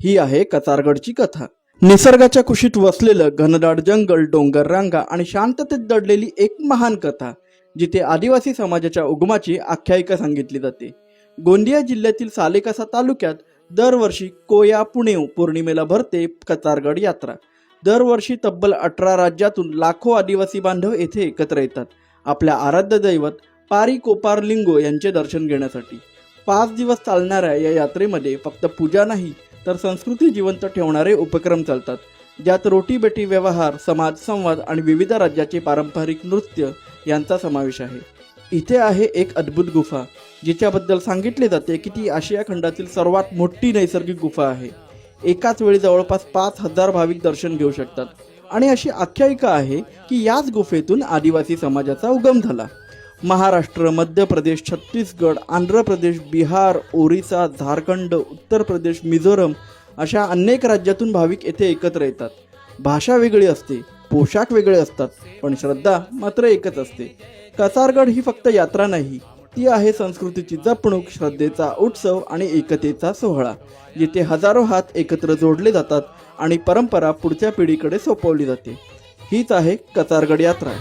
ही आहे कचारगडची कथा। निसर्गाच्या कुशीत वसलेलं घनदाट जंगल, डोंगर रांगा आणि शांततेत दडलेली एक महान कथा, जिथे आदिवासी समाजाच्या उगमाची आख्यायिका सांगितली जाते। गोंदिया जिल्ह्यातील सालेकसा तालुक्यात दरवर्षी कोया पुणेव पौर्णिमेला भरते कचारगड यात्रा। दरवर्षी तब्बल 18 राज्यातून लाखो आदिवासी बांधव येथे एकत्र येतात आपल्या आराध्य दैवत पारी कोपार लिंगो यांचे दर्शन घेण्यासाठी। 5 दिवस चालणाऱ्या या यात्रेमध्ये फक्त पूजा नाही तर संस्कृती जिवंत ठेवणारे उपक्रम चालतात, ज्यात रोटी बेटी व्यवहार, समाज संवाद आणि विविध राज्याचे पारंपरिक नृत्य यांचा समावेश आहे। इथे आहे एक अद्भुत गुफा, जिच्याबद्दल सांगितले जाते की ती आशिया खंडातील सर्वात मोठी नैसर्गिक गुफा आहे। एकाच वेळी जवळपास 5000 भाविक दर्शन घेऊ शकतात आणि अशी आख्यायिका आहे की याच गुफेतून आदिवासी समाजाचा उगम झाला। महाराष्ट्र, मध्य प्रदेश, छत्तीसगड, आंध्र प्रदेश, बिहार, ओरिसा, झारखंड, उत्तर प्रदेश, मिझोरम अशा अनेक राज्यातून भाविक येथे एकत्र येतात। भाषा वेगळी असते, पोशाख वेगळे असतात, पण श्रद्धा मात्र एकच असते। कचारगड ही फक्त यात्रा नाही, ती आहे संस्कृतीची जपणूक, श्रद्धेचा उत्सव आणि एकतेचा सोहळा, जिथे हजारो हात एकत्र जोडले जातात आणि परंपरा पुढच्या पिढीकडे सोपवली जाते। हीच आहे कचारगड यात्रा।